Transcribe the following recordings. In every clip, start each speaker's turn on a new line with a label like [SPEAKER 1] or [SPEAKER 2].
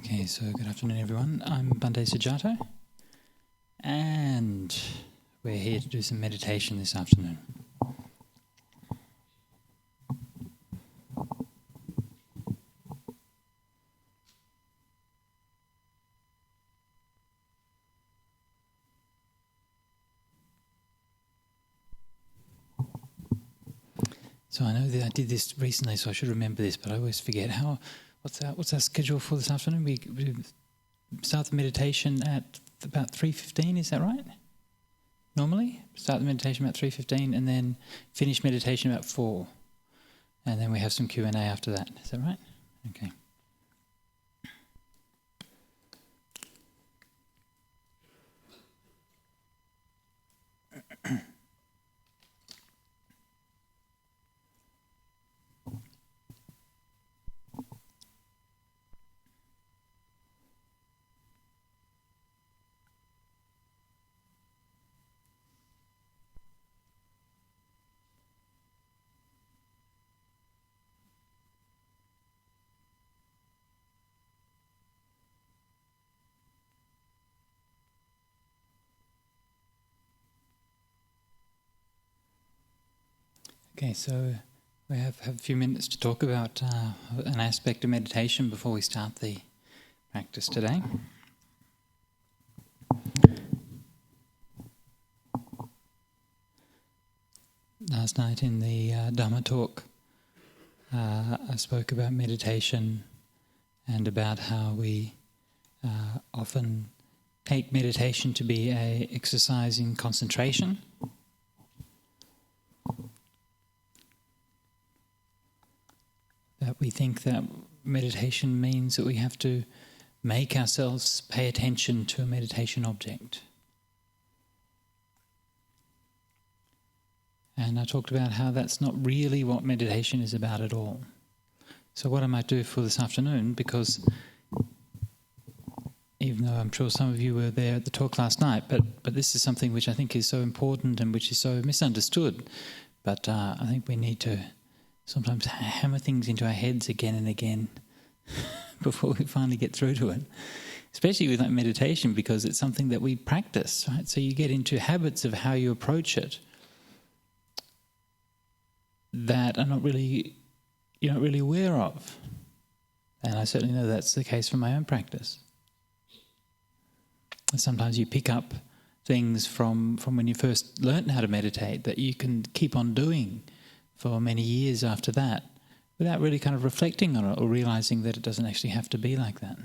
[SPEAKER 1] Okay, so good afternoon everyone. I'm Bhante Sujato and we're here to do some meditation this afternoon. So I know that I did this recently, so I should remember this, but I always forget. What's our schedule for this afternoon? We start the meditation at about 3:15, is that right? Normally? Start the meditation about 3:15 and then finish meditation about 4. And then we have some Q&A after that. Is that right? Okay. Okay, so we have a few minutes to talk about an aspect of meditation before we start the practice today. Last night in the Dhamma talk, I spoke about meditation and about how we often take meditation to be an exercise in concentration. That we think that meditation means that we have to make ourselves pay attention to a meditation object. And I talked about how that's not really what meditation is about at all. So what I might do for this afternoon, because even though I'm sure some of you were there at the talk last night, but this is something which I think is so important and which is so misunderstood. But I think we need to sometimes hammer things into our heads again and again before we finally get through to it. Especially with like meditation, because it's something that we practice, right? So you get into habits of how you approach it that are you're not really aware of. And I certainly know that's the case for my own practice. Sometimes you pick up things from when you first learnt how to meditate that you can keep on doing for many years after that without really kind of reflecting on it or realising that it doesn't actually have to be like that.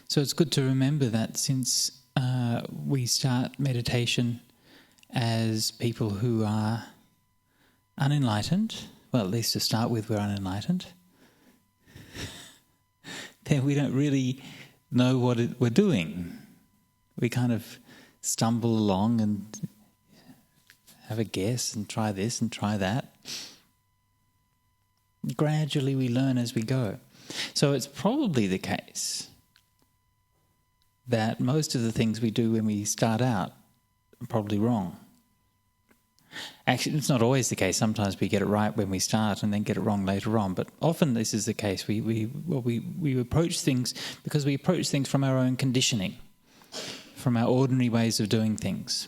[SPEAKER 1] So it's good to remember that since we start meditation as people who are unenlightened, well, at least to start with we're unenlightened, then we don't really know what we're doing. We kind of stumble along and have a guess and try this and try that. Gradually we learn as we go. So it's probably the case that most of the things we do when we start out are probably wrong. Actually, it's not always the case. Sometimes we get it right when we start and then get it wrong later on. But often this is the case. We approach things because we approach things from our own conditioning, from our ordinary ways of doing things.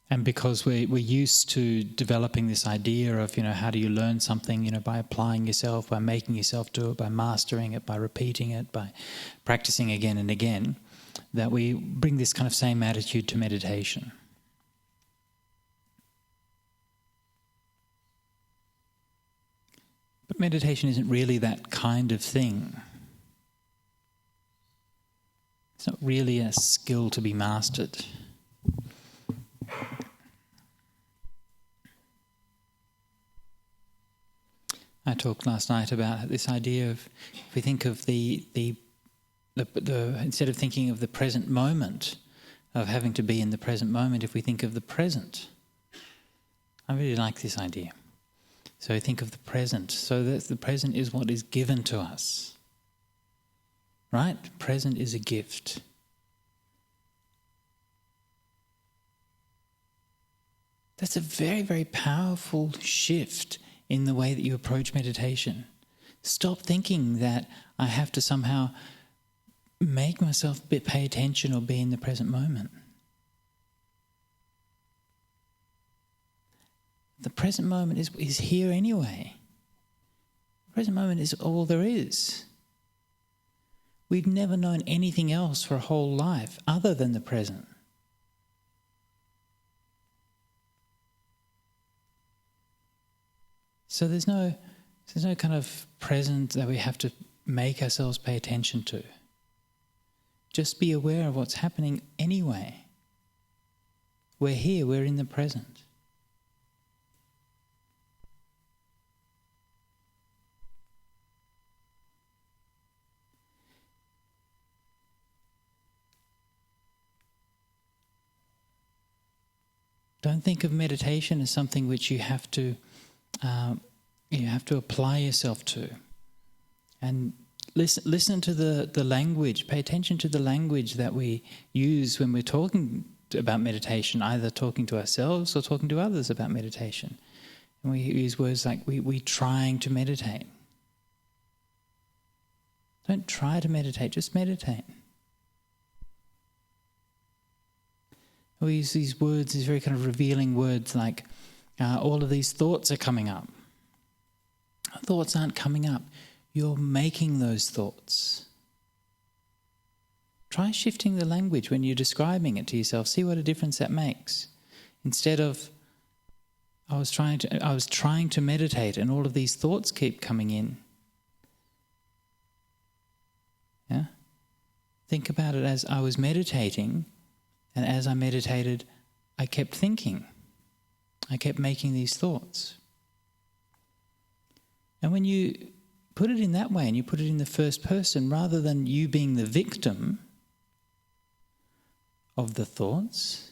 [SPEAKER 1] And because we're used to developing this idea of, how do you learn something, by applying yourself, by making yourself do it, by mastering it, by repeating it, by practicing again and again, that we bring this kind of same attitude to meditation. But meditation isn't really that kind of thing. It's not really a skill to be mastered. I talked last night about this idea of, if we think of the instead of thinking of the present moment, of having to be in the present moment, if we think of the present. I really like this idea. So think of the present. So that the present is what is given to us. Right? Present is a gift. That's a very, very powerful shift in the way that you approach meditation. Stop thinking that I have to somehow make myself pay attention or be in the present moment. The present moment is here anyway. The present moment is all there is. We've never known anything else for a whole life other than the present. So there's no kind of present that we have to make ourselves pay attention to. Just be aware of what's happening anyway. We're here, we're in the present. Don't think of meditation as something which you have to apply yourself to. And listen to the language. Pay attention to the language that we use when we're talking about meditation, either talking to ourselves or talking to others about meditation. And we use words like we trying to meditate. Don't try to meditate, just meditate. We use these words, these very kind of revealing words like all of these thoughts are coming up. Thoughts aren't coming up. You're making those thoughts. Try shifting the language when you're describing it to yourself. See what a difference that makes. Instead of, I was trying to meditate and all of these thoughts keep coming in. Yeah? Think about it as I was meditating, and as I meditated, I kept thinking. I kept making these thoughts. And when you put it in that way and you put it in the first person, rather than you being the victim of the thoughts,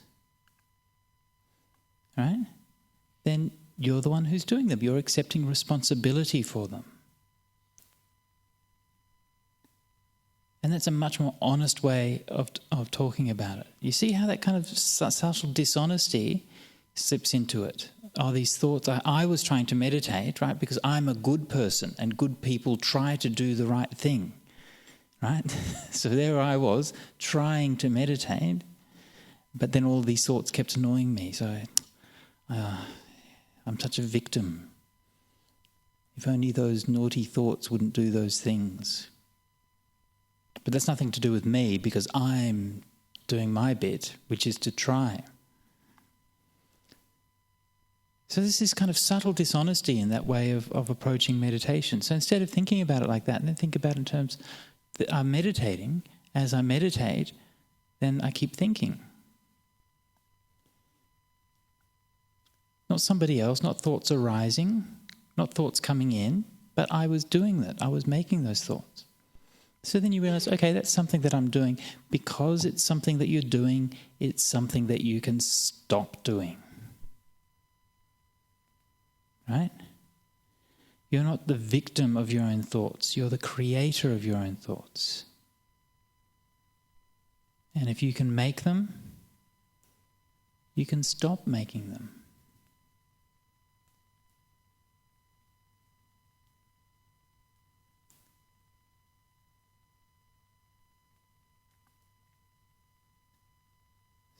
[SPEAKER 1] right? Then you're the one who's doing them. You're accepting responsibility for them. And that's a much more honest way of talking about it. You see how that kind of subtle dishonesty slips into it. Oh, these thoughts, I was trying to meditate, right? Because I'm a good person and good people try to do the right thing, right? So there I was trying to meditate, but then all these thoughts kept annoying me. So I'm such a victim. If only those naughty thoughts wouldn't do those things. But that's nothing to do with me because I'm doing my bit, which is to try. So this is kind of subtle dishonesty in that way of approaching meditation. So instead of thinking about it like that, then think about it in terms that I'm meditating. As I meditate, then I keep thinking. Not somebody else, not thoughts arising, not thoughts coming in, but I was doing that. I was making those thoughts. So then you realize, okay, that's something that I'm doing. Because it's something that you're doing, it's something that you can stop doing. Right? You're not the victim of your own thoughts. You're the creator of your own thoughts. And if you can make them, you can stop making them.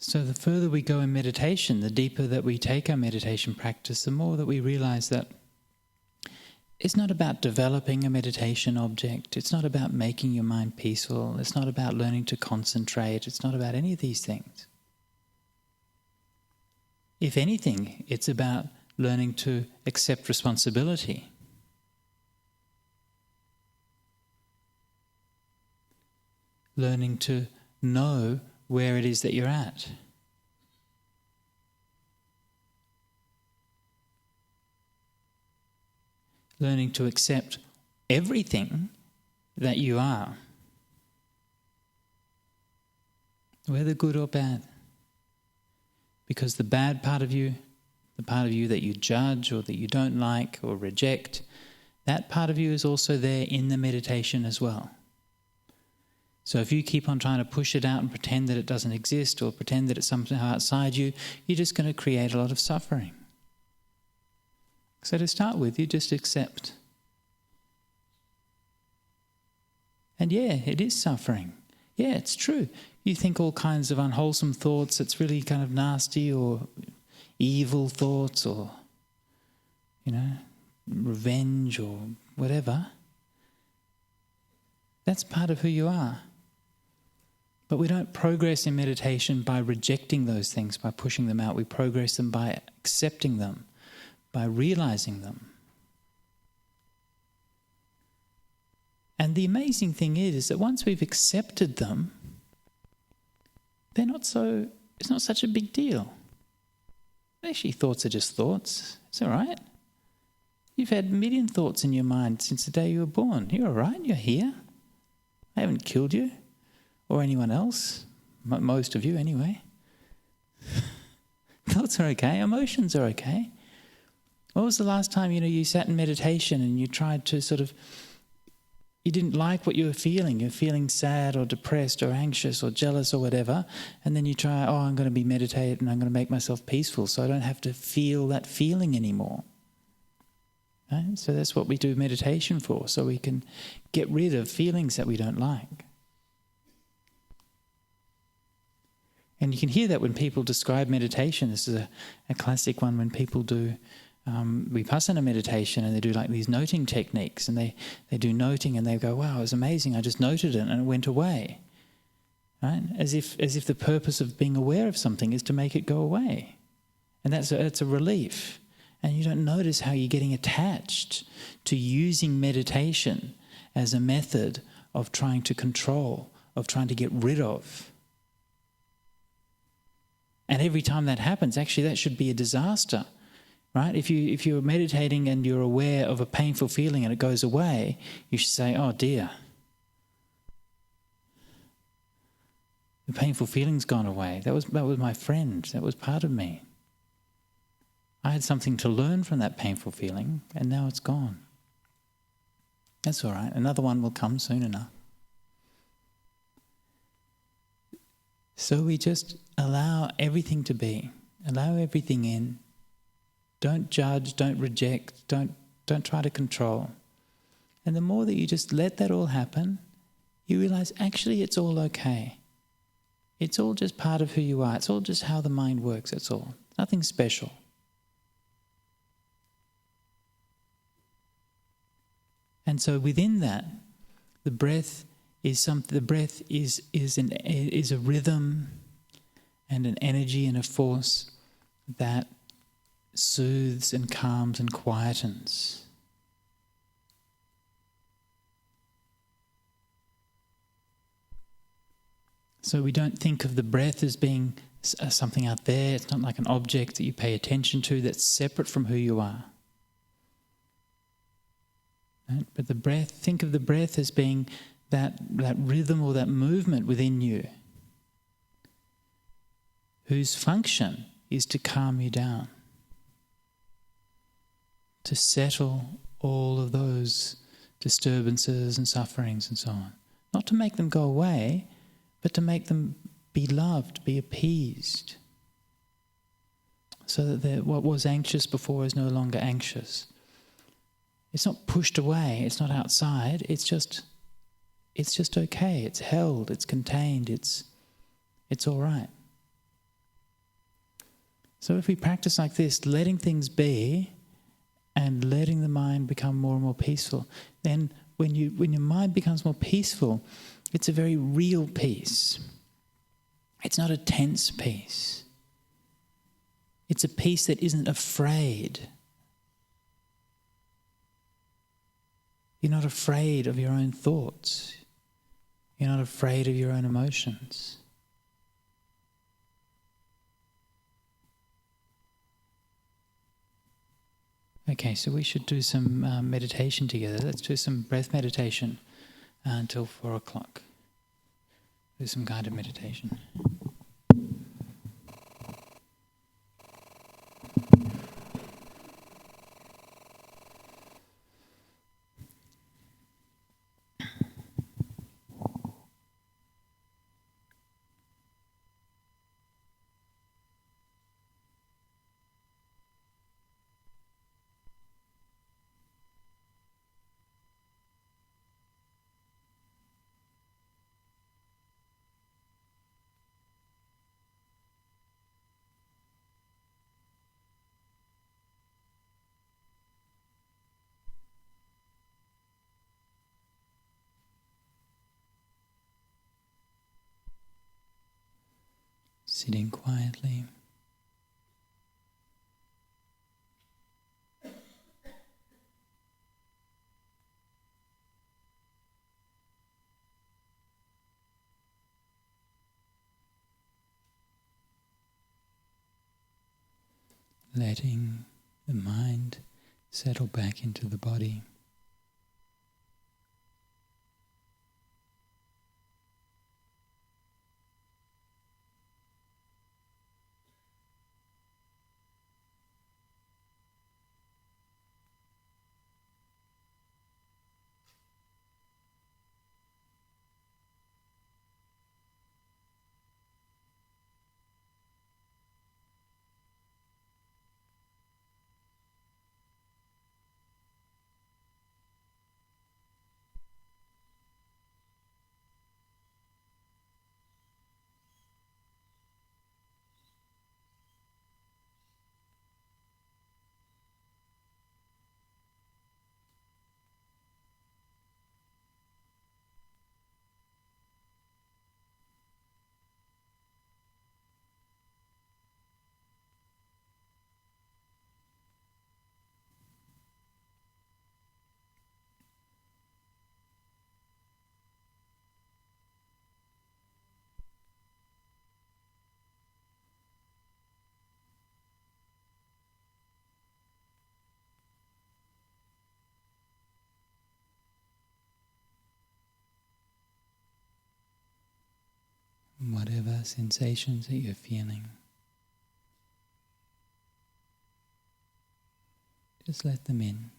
[SPEAKER 1] So the further we go in meditation, the deeper that we take our meditation practice, the more that we realize that it's not about developing a meditation object. It's not about making your mind peaceful. It's not about learning to concentrate. It's not about any of these things. If anything, it's about learning to accept responsibility. Learning to know where it is that you're at. Learning to accept everything that you are, whether good or bad. Because the bad part of you, the part of you that you judge or that you don't like or reject, that part of you is also there in the meditation as well. So if you keep on trying to push it out and pretend that it doesn't exist or pretend that it's somehow outside you, you're just going to create a lot of suffering. So to start with, you just accept. And yeah, it is suffering. Yeah, it's true. You think all kinds of unwholesome thoughts, it's really kind of nasty or evil thoughts or, revenge or whatever. That's part of who you are. But we don't progress in meditation by rejecting those things, by pushing them out. We progress them by accepting them, by realizing them. And the amazing thing is that once we've accepted them, it's not such a big deal. Actually, thoughts are just thoughts. It's all right. You've had a million thoughts in your mind since the day you were born. You're all right. You're here. I haven't killed you or anyone else. Most of you anyway. Thoughts are okay. Emotions are okay. When was the last time, you sat in meditation and you tried to you didn't like what you were feeling. You're feeling sad or depressed or anxious or jealous or whatever. And then you try, I'm going to be meditated and I'm going to make myself peaceful so I don't have to feel that feeling anymore. Right? So that's what we do meditation for, so we can get rid of feelings that we don't like. And you can hear that when people describe meditation. This is a classic one when people do vipassana meditation and they do like these noting techniques and they do noting and they go, wow, it was amazing, I just noted it and it went away. Right? As if the purpose of being aware of something is to make it go away. And that's a relief. And you don't notice how you're getting attached to using meditation as a method of trying to control, of trying to get rid of. And every time that happens, actually that should be a disaster. Right? If you're meditating and you're aware of a painful feeling and it goes away, you should say, oh dear, the painful feeling's gone away. That was my friend. That was part of me. I had something to learn from that painful feeling and now it's gone. That's all right. Another one will come soon enough. So we just allow everything to be. Allow everything in. Don't judge, don't reject, don't try to control. And the more that you just let that all happen, you realize actually it's all okay. It's all just part of who you are. It's all just how the mind works, that's all. Nothing special. And so within that, the breath is something. The breath is a rhythm and an energy and a force that soothes and calms and quietens. So we don't think of the breath as being something out there. It's not like an object that you pay attention to that's separate from who you are. Right? But the breath, think of the breath as being that rhythm or that movement within you, whose function is to calm you down, to settle all of those disturbances and sufferings and so on. Not to make them go away, but to make them be loved, be appeased, so that what was anxious before is no longer anxious. It's not pushed away, it's not outside, it's just okay, it's held, it's contained, it's all right. So if we practice like this, letting things be and letting the mind become more and more peaceful, then when your mind becomes more peaceful, it's a very real peace. It's not a tense peace. It's a peace that isn't afraid. You're not afraid of your own thoughts. You're not afraid of your own emotions. Okay, so we should do some meditation together. Let's do some breath meditation until 4 o'clock. Do some guided meditation. sitting quietly. Letting the mind settle back into the body. Whatever sensations that you're feeling, just let them in.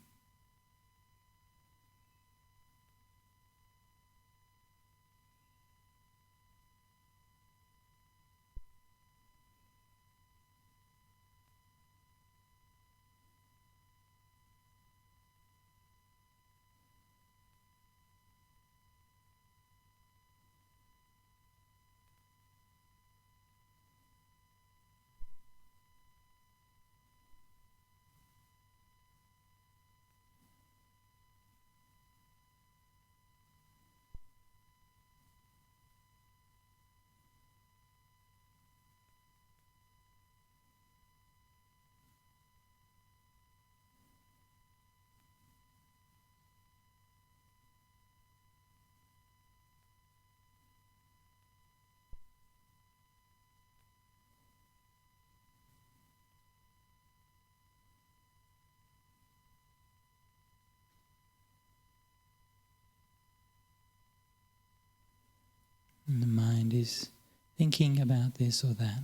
[SPEAKER 1] And the mind is thinking about this or that.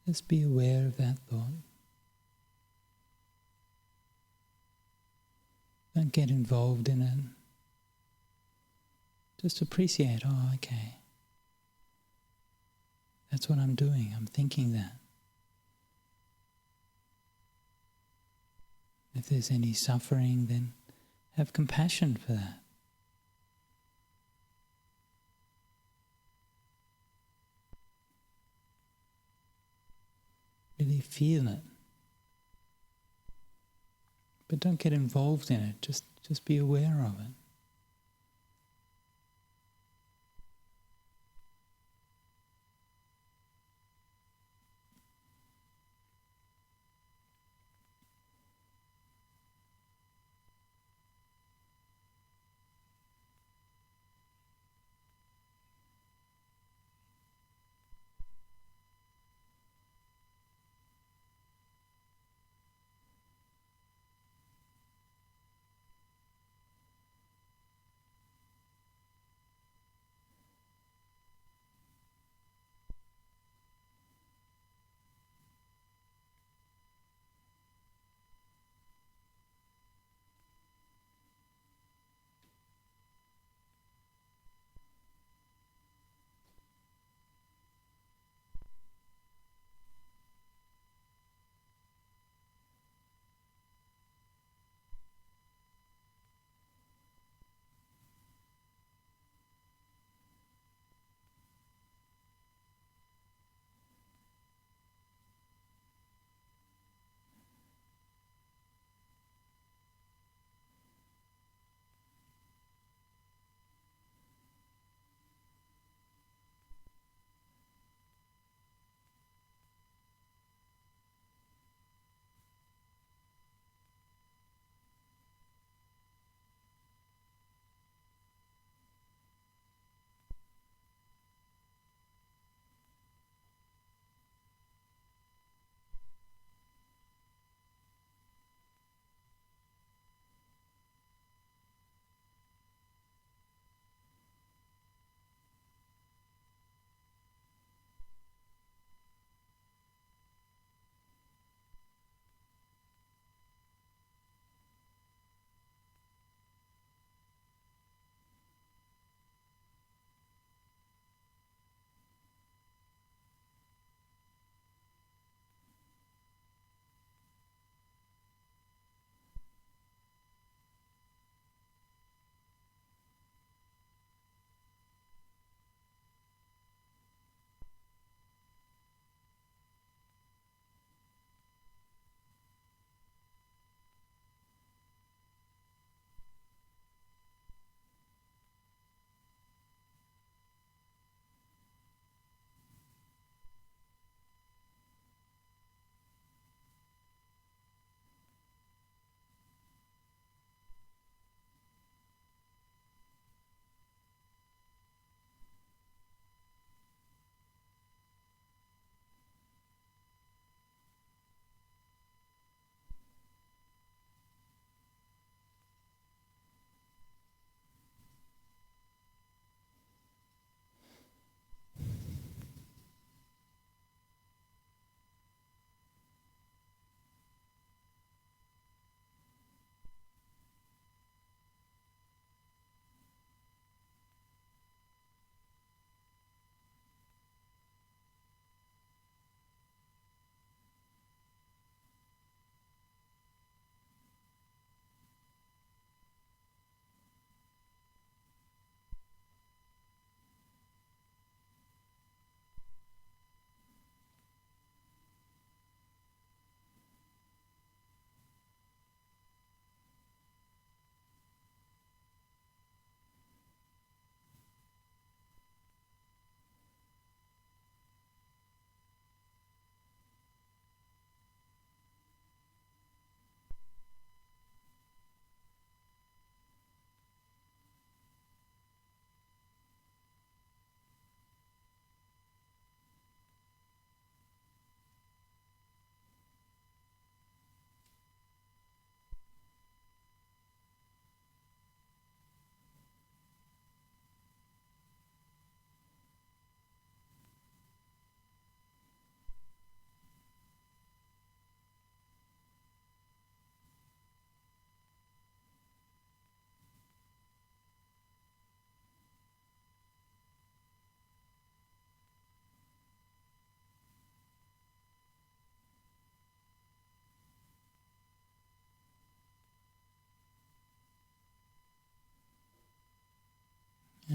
[SPEAKER 1] Just be aware of that thought. Don't get involved in it. Just appreciate, oh, okay. That's what I'm doing, I'm thinking that. If there's any suffering, then have compassion for that. Really feel it. But don't get involved in it, just be aware of it.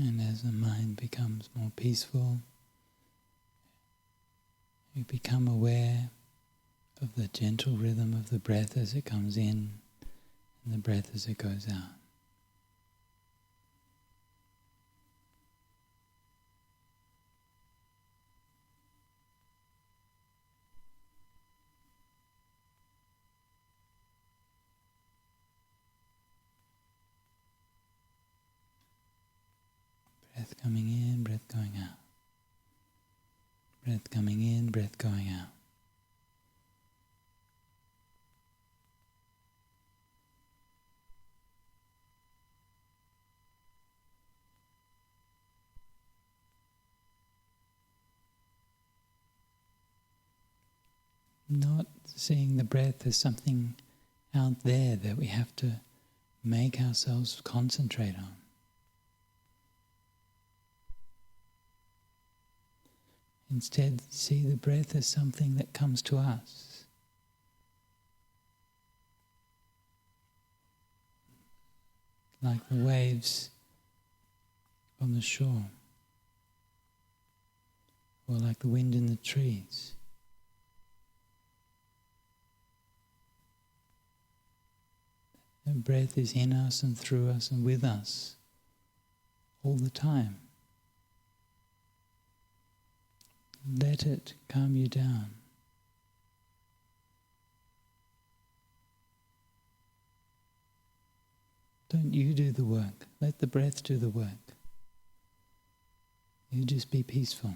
[SPEAKER 1] And as the mind becomes more peaceful, you become aware of the gentle rhythm of the breath as it comes in and the breath as it goes out. Breath coming in, breath going out. Breath coming in, breath going out. Not seeing the breath as something out there that we have to make ourselves concentrate on. Instead, see the breath as something that comes to us. Like the waves on the shore, or like the wind in the trees. The breath is in us and through us and with us all the time. Let it calm you down. Don't you do the work. Let the breath do the work. You just be peaceful.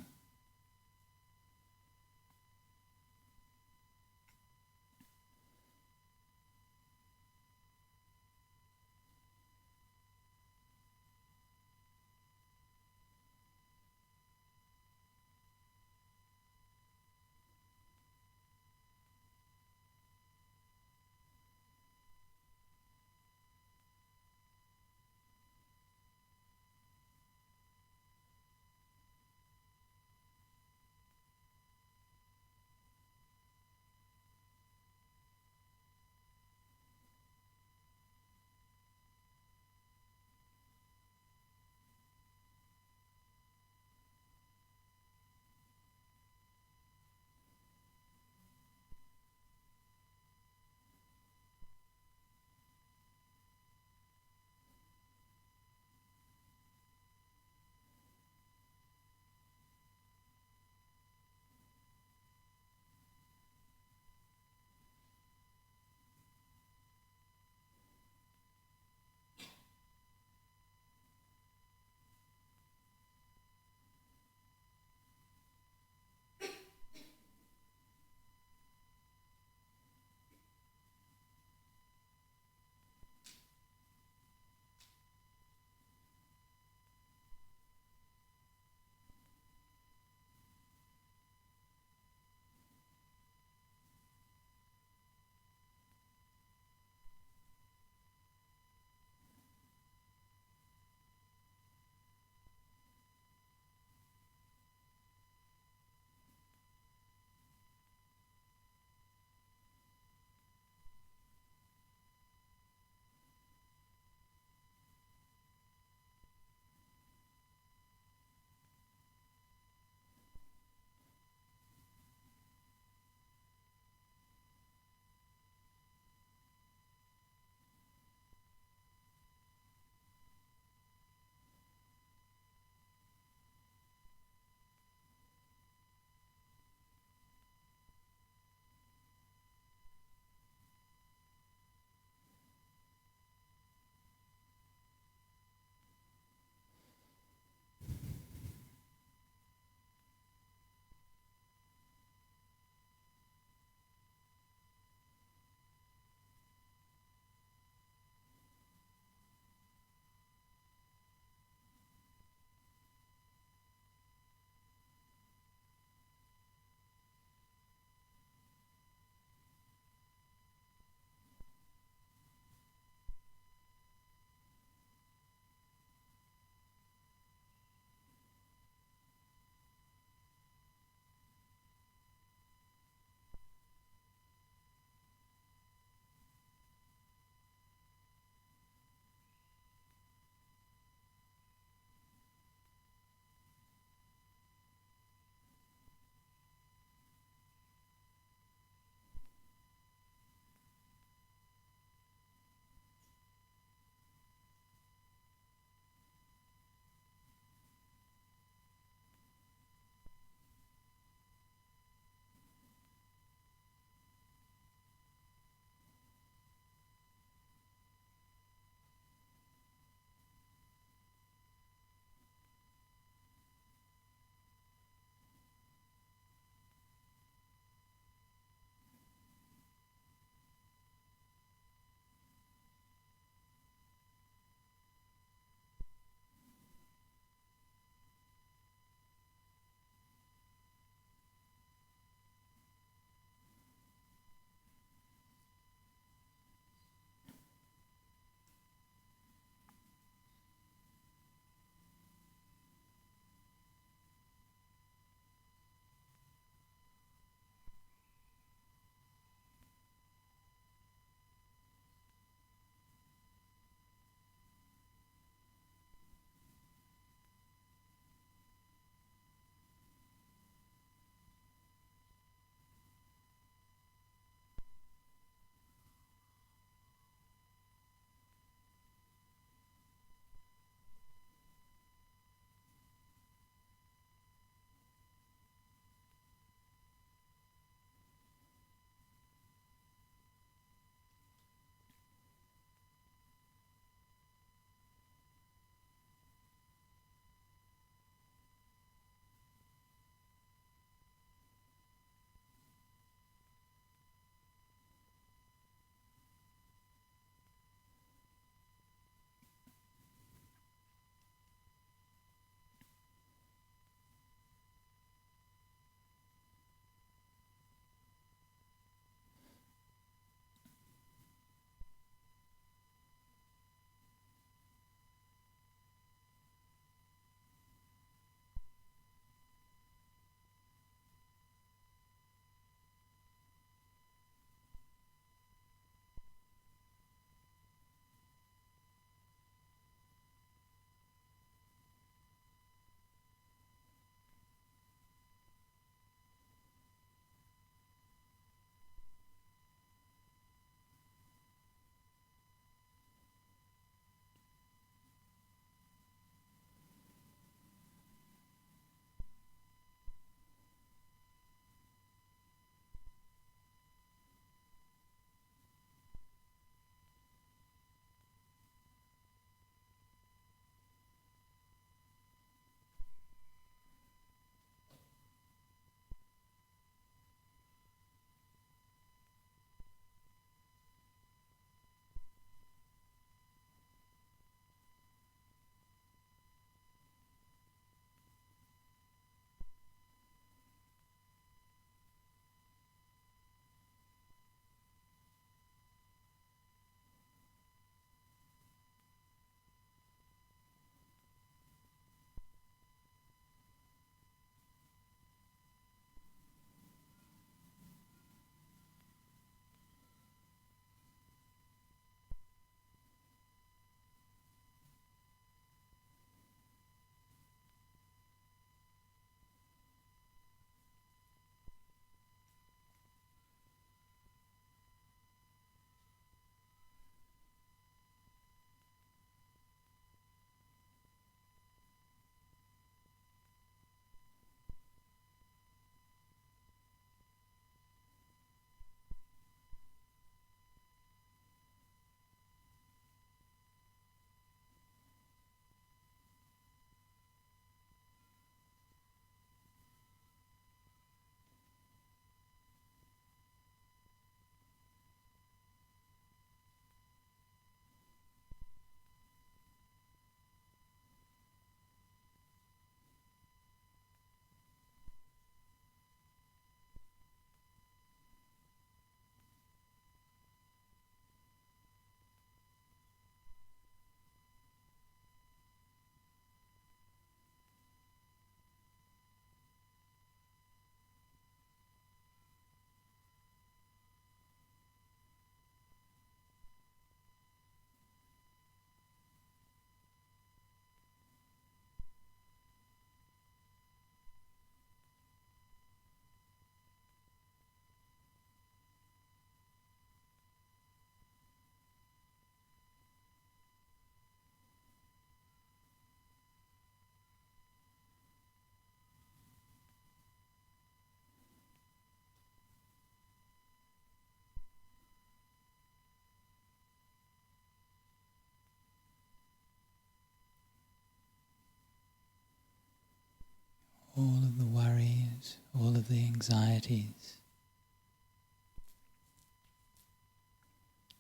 [SPEAKER 1] anxieties.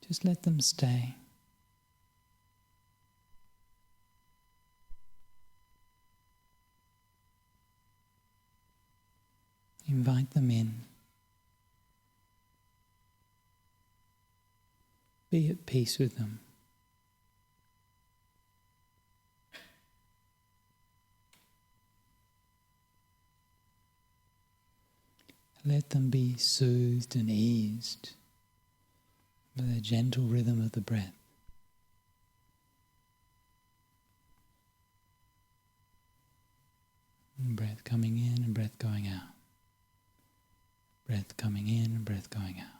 [SPEAKER 1] Just let them stay. Invite them in. Be at peace with them. Let them be soothed and eased by the gentle rhythm of the breath. And breath coming in and breath going out. Breath coming in and breath going out.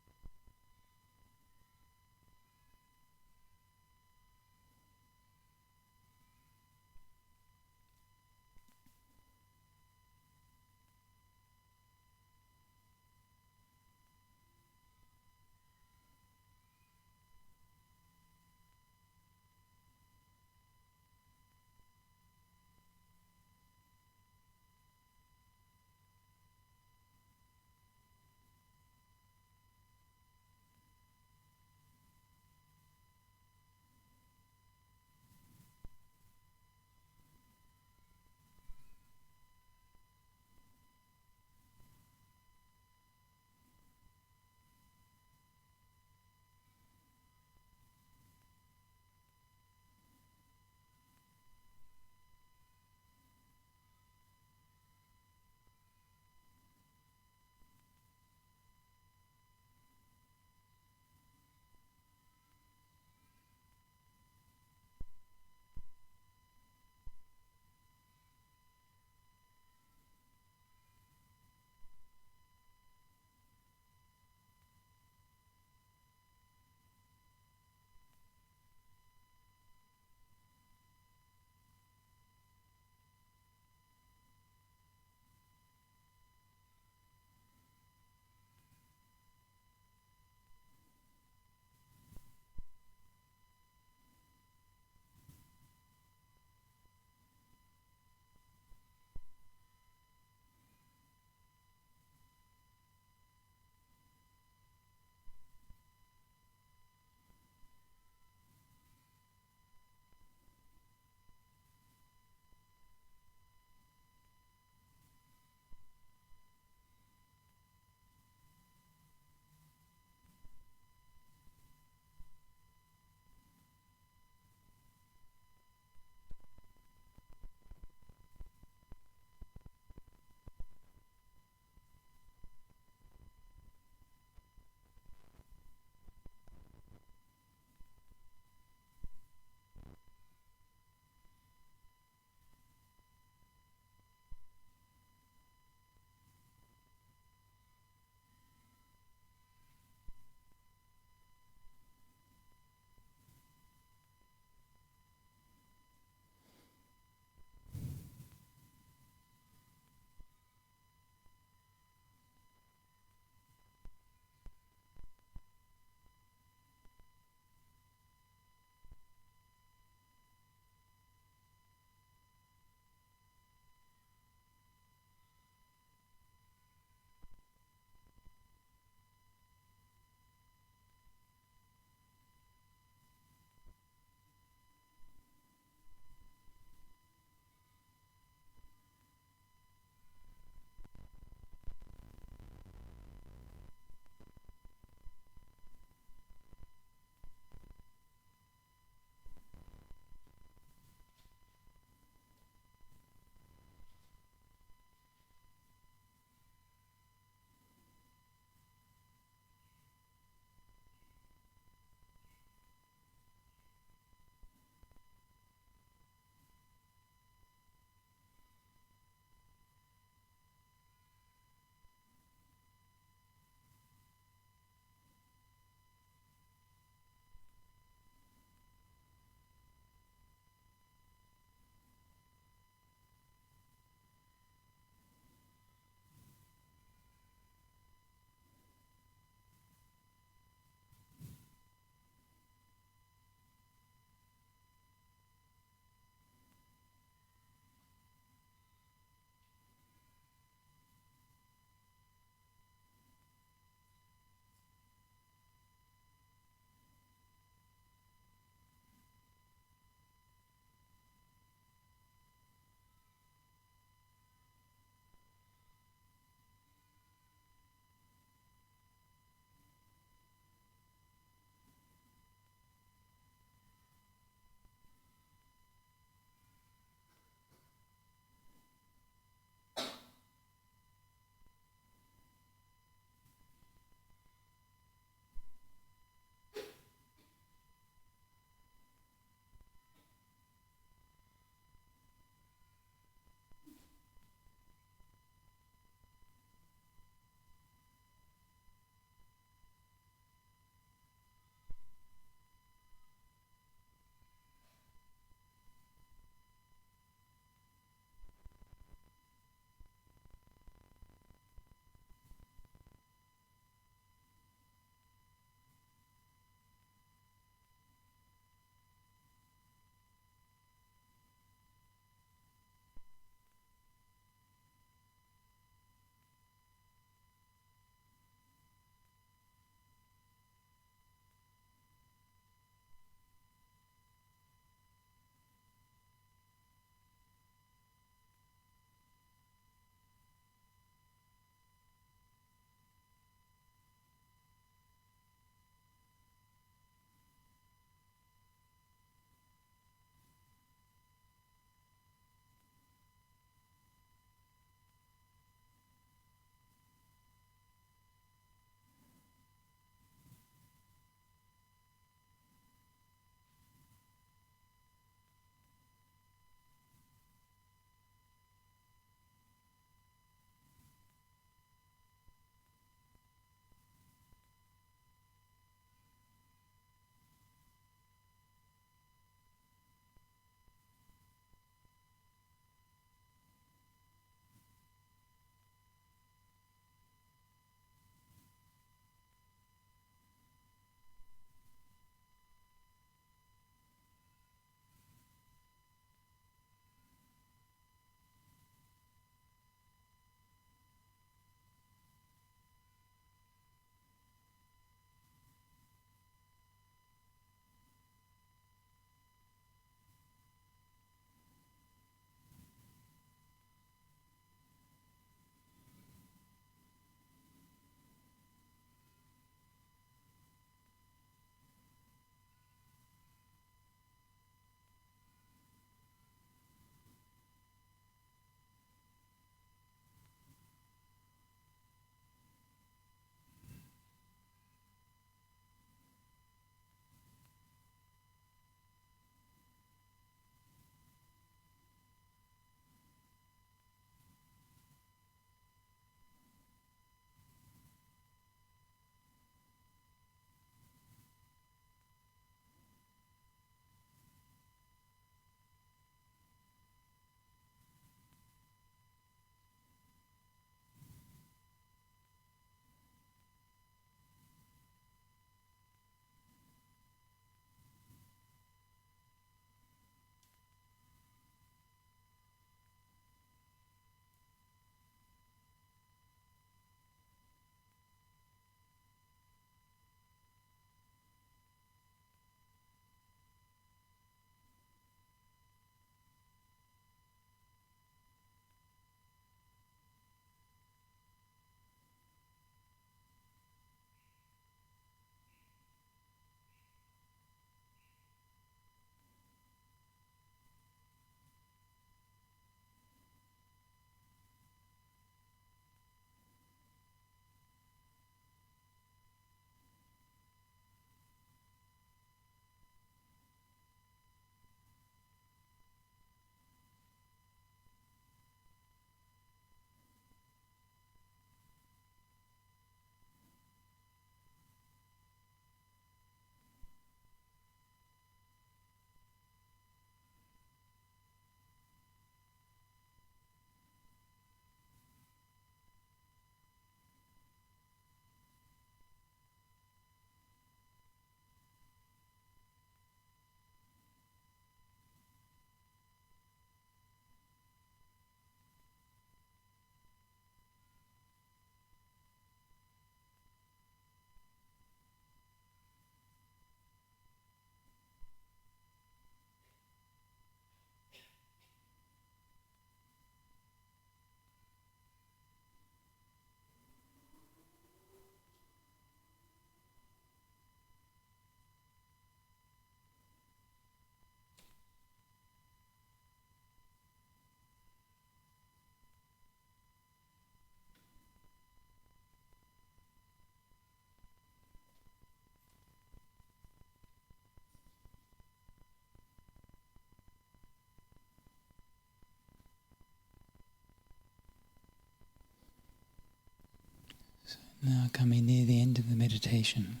[SPEAKER 1] Now coming near the end of the meditation.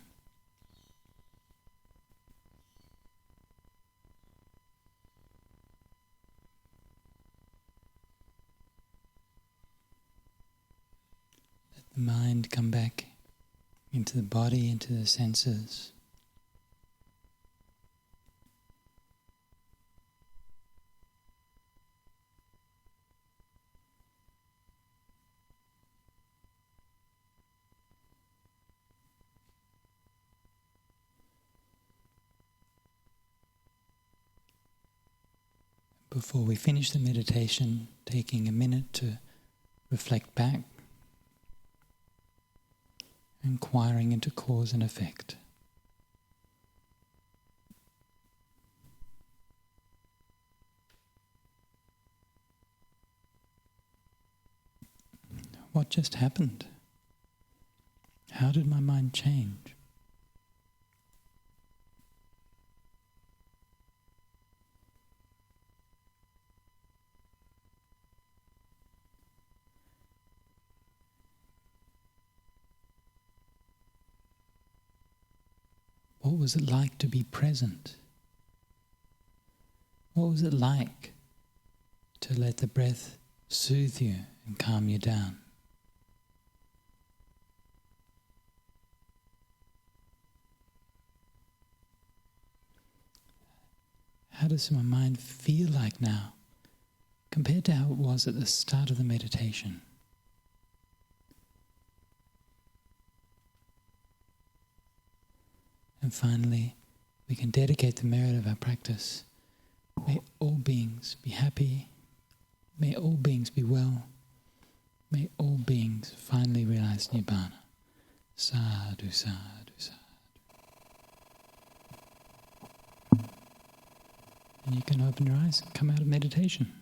[SPEAKER 1] Let the mind come back into the body, into the senses. Before we finish the meditation, taking a minute to reflect back, inquiring into cause and effect. What just happened? How did my mind change? What was it like to be present? What was it like to let the breath soothe you and calm you down? How does my mind feel like now compared to how it was at the start of the meditation? And finally, we can dedicate the merit of our practice. May all beings be happy. May all beings be well. May all beings finally realize Nibbana. Sadhu, sadhu, sadhu. And you can open your eyes and come out of meditation.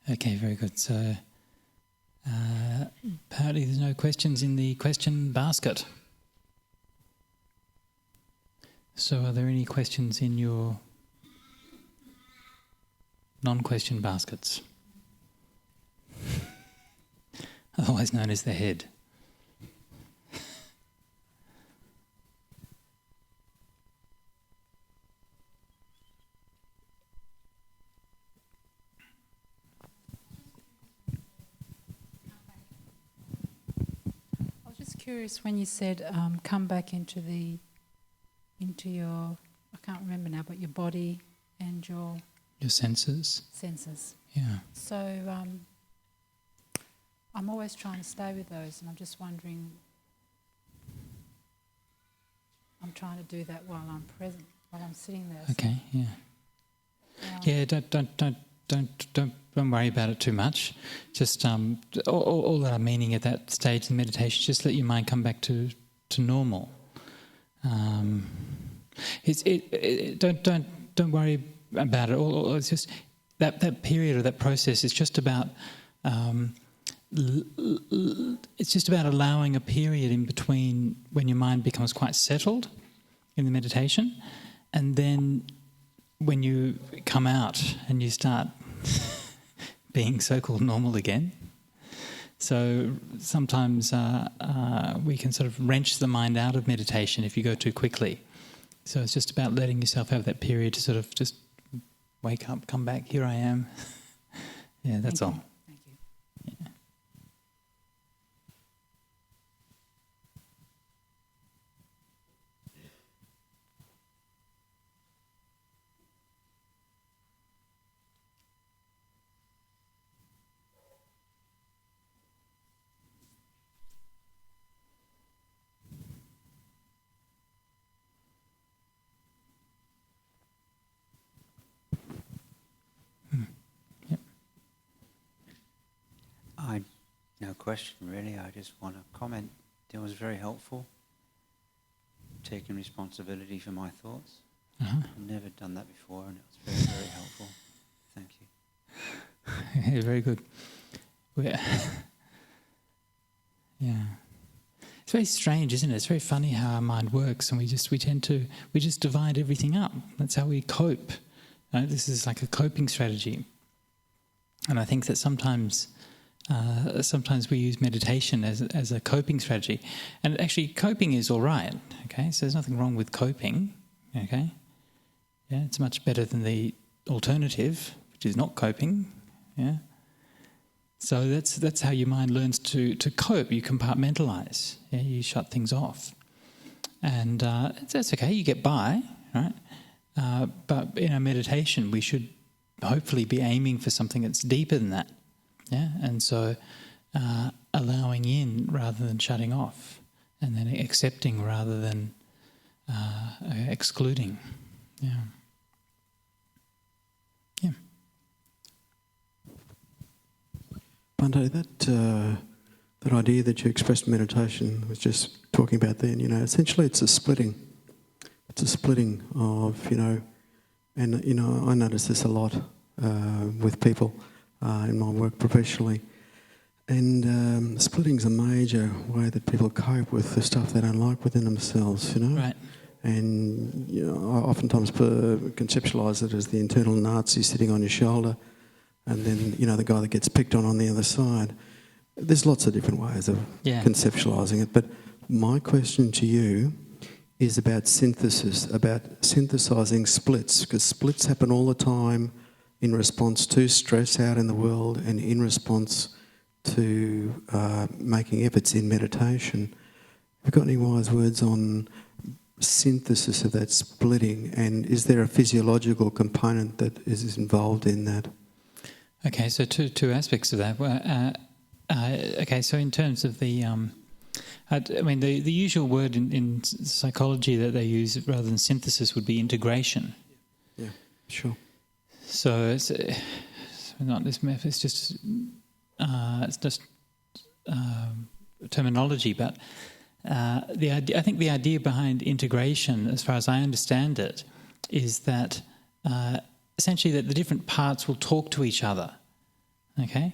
[SPEAKER 1] Okay, very good. So, apparently there's no questions in the question basket. So are there any questions in your non-question baskets? Otherwise known as the head.
[SPEAKER 2] Curious when you said come back into your, I can't remember now, but your body and your
[SPEAKER 1] senses. Yeah.
[SPEAKER 2] So I'm always trying to stay with those, and I'm just wondering, I'm trying to do that while I'm present, while I'm sitting there.
[SPEAKER 1] Okay. Yeah. Yeah. Don't worry about it too much. Just all that I'm meaning at that stage in meditation, just let your mind come back to normal. Don't worry about it. It's just that period or that process is just about. It's just about allowing a period in between when your mind becomes quite settled in the meditation, and then when you come out and you start being so-called normal again. So sometimes we can sort of wrench the mind out of meditation if you go too quickly. So it's just about letting yourself have that period to sort of just wake up, come back, here I am. Yeah, that's all.
[SPEAKER 2] Thank you.
[SPEAKER 1] Yeah.
[SPEAKER 3] question, really. I just want to comment. It was very helpful, taking responsibility for my thoughts.
[SPEAKER 1] Uh-huh.
[SPEAKER 3] I've never done that before, and it was very, very helpful. Thank you.
[SPEAKER 1] Yeah, very good. Yeah. It's very strange, isn't it? It's very funny how our mind works, and we just divide everything up. That's how we cope. This is like a coping strategy. And I think that sometimes we use meditation as a coping strategy. And actually, coping is all right, okay? So there's nothing wrong with coping, okay? Yeah, it's much better than the alternative, which is not coping, yeah? So that's how your mind learns to cope. You compartmentalise, yeah? You shut things off. And that's okay, you get by, right? But in our meditation, we should hopefully be aiming for something that's deeper than that. Yeah, and so allowing in rather than shutting off, and then accepting rather than excluding. Yeah. Yeah.
[SPEAKER 4] Bhante, that idea that you expressed in meditation was just talking about then. Essentially it's a splitting. It's a splitting of and I notice this a lot with people in my work professionally. And splitting's a major way that people cope with the stuff they don't like within themselves,
[SPEAKER 1] Right.
[SPEAKER 4] And I oftentimes conceptualise it as the internal Nazi sitting on your shoulder, and then the guy that gets picked on the other side. There's lots of different ways of conceptualising it, but my question to you is about synthesis, about synthesising splits, because splits happen all the time in response to stress out in the world and in response to making efforts in meditation. Have you got any wise words on synthesis of that splitting, and is there a physiological component that is involved in that?
[SPEAKER 1] Okay, so two aspects of that. Okay, so in terms of the the usual word in psychology that they use rather than synthesis would be integration.
[SPEAKER 4] Yeah, sure.
[SPEAKER 1] So it's not this method. It's just terminology. But I think the idea behind integration, as far as I understand it, is that essentially that the different parts will talk to each other. Okay,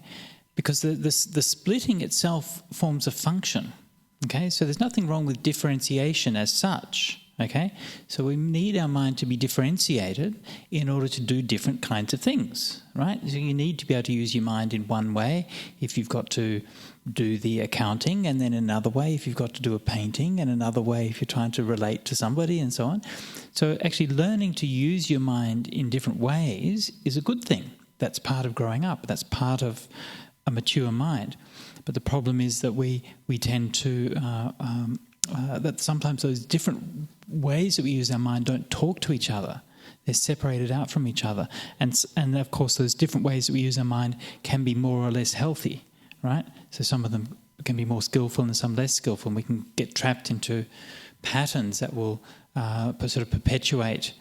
[SPEAKER 1] because the splitting itself forms a function. Okay, so there's nothing wrong with differentiation as such. Okay, so we need our mind to be differentiated in order to do different kinds of things, right? So you need to be able to use your mind in one way if you've got to do the accounting, and then another way if you've got to do a painting, and another way if you're trying to relate to somebody, and so on. So actually learning to use your mind in different ways is a good thing. That's part of growing up. That's part of a mature mind. But the problem is that we tend to that sometimes those different ways that we use our mind don't talk to each other. They're separated out from each other. And of course those different ways that we use our mind can be more or less healthy, right? So some of them can be more skillful and some less skillful, and we can get trapped into patterns that will sort of perpetuate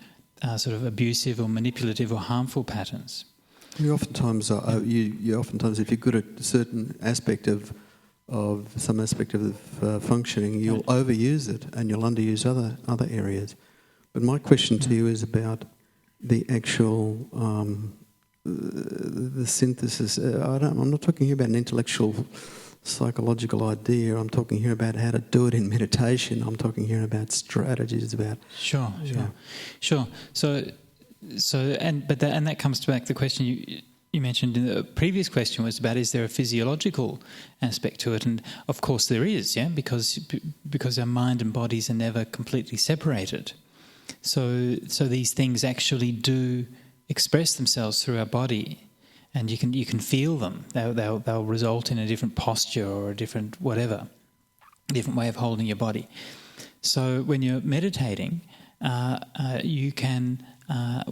[SPEAKER 1] sort of abusive or manipulative or harmful patterns.
[SPEAKER 4] You oftentimes, if you're good at a certain aspect of some aspect of functioning, you'll overuse it and you'll underuse other areas. But my question to you is about the actual the synthesis. I'm not talking here about an intellectual, psychological idea. I'm talking here about how to do it in meditation. I'm talking here about strategies. About
[SPEAKER 1] sure. So that comes back to the question you mentioned in the previous question was about, is there a physiological aspect to it? And of course there is, yeah, because our mind and bodies are never completely separated. So these things actually do express themselves through our body, and you can feel them. They'll result in a different posture or a different whatever, a different way of holding your body. So when you're meditating, you can.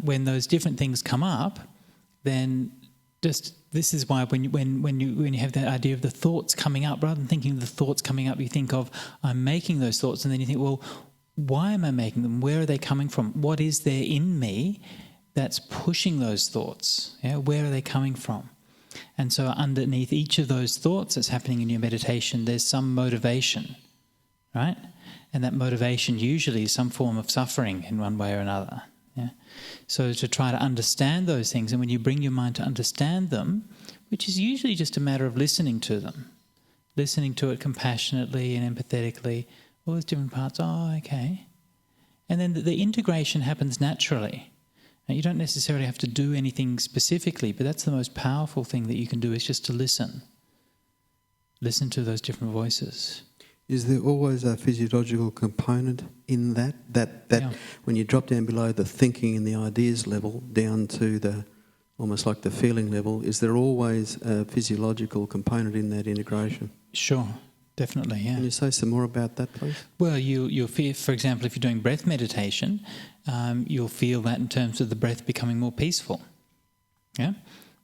[SPEAKER 1] When those different things come up, then this is why when you have that idea of the thoughts coming up, rather than thinking of the thoughts coming up, you think of, I'm making those thoughts, and then you think, well, why am I making them? Where are they coming from? What is there in me that's pushing those thoughts? Yeah, where are they coming from? And so underneath each of those thoughts that's happening in your meditation, there's some motivation, right? And that motivation usually is some form of suffering in one way or another. Yeah? So to try to understand those things, and when you bring your mind to understand them, which is usually just a matter of listening to them, listening to it compassionately and empathetically, all those different parts, oh, okay. And then the integration happens naturally. Now, you don't necessarily have to do anything specifically, but that's the most powerful thing that you can do, is just to listen. Listen to those different voices.
[SPEAKER 4] Is there always a physiological component in that
[SPEAKER 1] Yeah.
[SPEAKER 4] when you drop down below the thinking and the ideas level down to the almost like the feeling level, is there always a physiological component in that integration?
[SPEAKER 1] Sure, definitely, yeah.
[SPEAKER 4] Can you say some more about that, please?
[SPEAKER 1] Well, you'll feel, for example, if you're doing breath meditation, you'll feel that in terms of the breath becoming more peaceful. Yeah?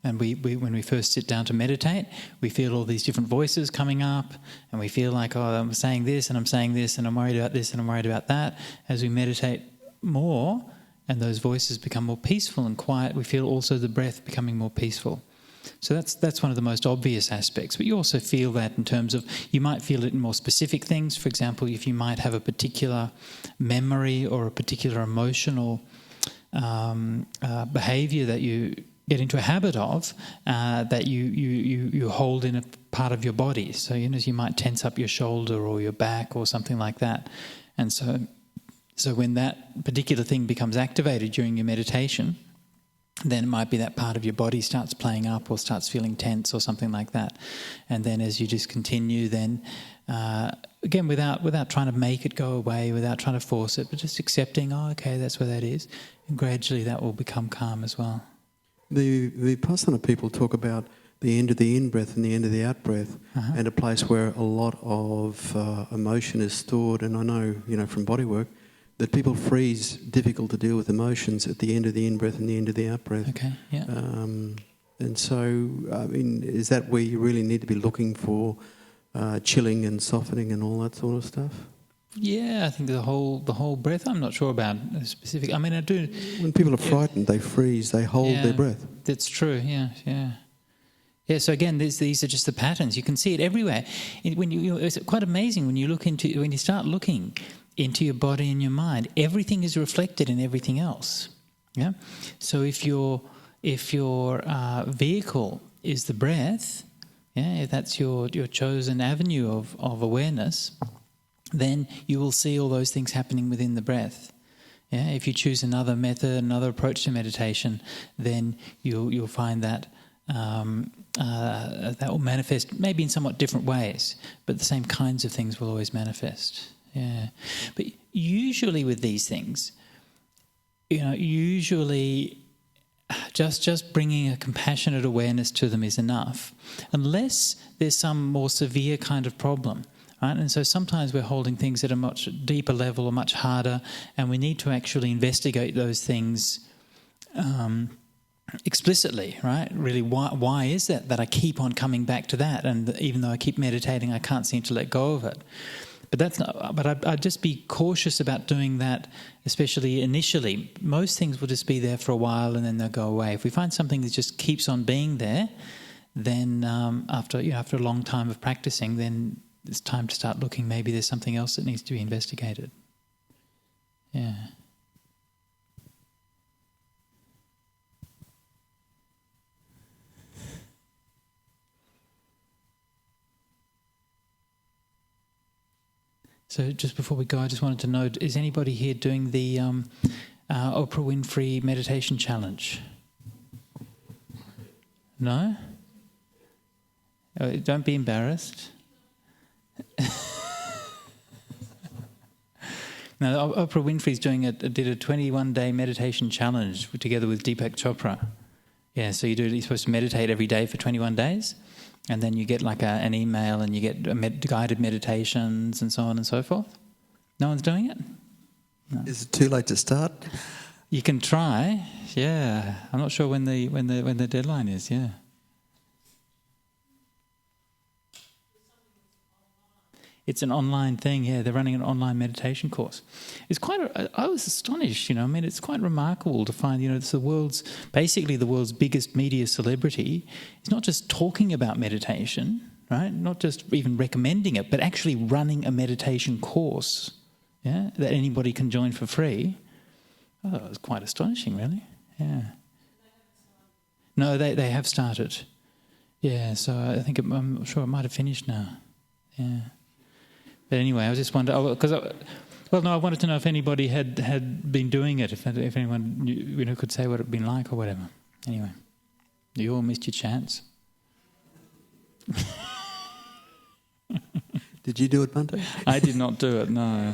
[SPEAKER 1] And we when we first sit down to meditate, we feel all these different voices coming up, and we feel like, oh, I'm saying this, and I'm saying this, and I'm worried about this, and I'm worried about that. As we meditate more, and those voices become more peaceful and quiet, we feel also the breath becoming more peaceful. So that's one of the most obvious aspects. But you also feel that in terms of, you might feel it in more specific things. For example, if you might have a particular memory or a particular emotional behaviour that you get into a habit of, that you hold in a part of your body. So you might tense up your shoulder or your back or something like that. And so when that particular thing becomes activated during your meditation, then it might be that part of your body starts playing up or starts feeling tense or something like that. And then as you just continue, then again, without trying to make it go away, without trying to force it, but just accepting, oh, okay, that's where that is. And gradually that will become calm as well.
[SPEAKER 4] The Vipassana people talk about the end of the in-breath and the end of the out-breath, and a place where a lot of emotion is stored. And I know, from bodywork, that people freeze difficult to deal with emotions at the end of the in-breath and the end of the out-breath.
[SPEAKER 1] Okay, yeah.
[SPEAKER 4] And so, is that where you really need to be looking for chilling and softening and all that sort of stuff?
[SPEAKER 1] Yeah, I think the whole breath, I'm not sure about specific. I mean, I do.
[SPEAKER 4] When people are frightened, they freeze, they hold their breath.
[SPEAKER 1] That's true, yeah. Yeah, so again, these are just the patterns. You can see it everywhere. It's quite amazing when you start looking into your body and your mind. Everything is reflected in everything else. Yeah. So if your vehicle is the breath, yeah, if that's your chosen avenue of awareness, then you will see all those things happening within the breath. Yeah. If you choose another method, another approach to meditation, then you'll find that. That will manifest maybe in somewhat different ways, but the same kinds of things will always manifest. Yeah, but usually with these things, just bringing a compassionate awareness to them is enough, unless there's some more severe kind of problem, right? And so sometimes we're holding things at a much deeper level or much harder, and we need to actually investigate those things explicitly, right? Really, why is that I keep on coming back to that, and even though I keep meditating, I can't seem to let go of it. But I'd just be cautious about doing that, especially initially. Most things will just be there for a while and then they'll go away. If we find something that just keeps on being there, then after a long time of practicing, then it's time to start looking. Maybe there's something else that needs to be investigated. Yeah. So just before we go, I just wanted to know, is anybody here doing the Oprah Winfrey Meditation Challenge? No? Oh, don't be embarrassed. Now, Oprah Winfrey's did a 21-day meditation challenge together with Deepak Chopra. Yeah, so you're supposed to meditate every day for 21 days. And then you get like an email and you get guided meditations and so on and so forth. No one's doing it? No.
[SPEAKER 4] Is it too late to start?
[SPEAKER 1] You can try, yeah. I'm not sure when the deadline is, yeah. It's an online thing, yeah. They're running an online meditation course. It's I was astonished, you know. I mean, it's quite remarkable to find, you know, it's the world's biggest media celebrity. It's not just talking about meditation, right? Not just even recommending it, but actually running a meditation course, yeah, that anybody can join for free. Oh, it was quite astonishing, really. Yeah. No, they have started. Yeah, so I think I'm sure it might have finished now. Yeah. But anyway, I was just wondering, I wanted to know if anybody had been doing it, if anyone knew, could say what it'd been like or whatever. Anyway, you all missed your chance.
[SPEAKER 4] Did you do it, Bhante?
[SPEAKER 1] I did not do it, no.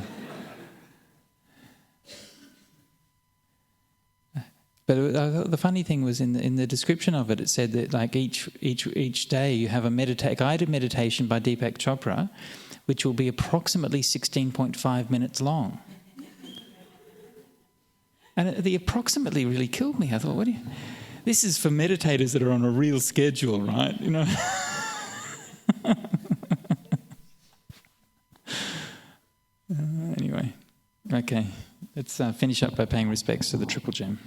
[SPEAKER 1] But the funny thing was in the description of it said that like each day you have a guided meditation by Deepak Chopra, which will be approximately 16.5 minutes long. And the approximately really killed me. I thought, this is for meditators that are on a real schedule, right? You know. Anyway, okay, let's finish up by paying respects to the Triple Gem.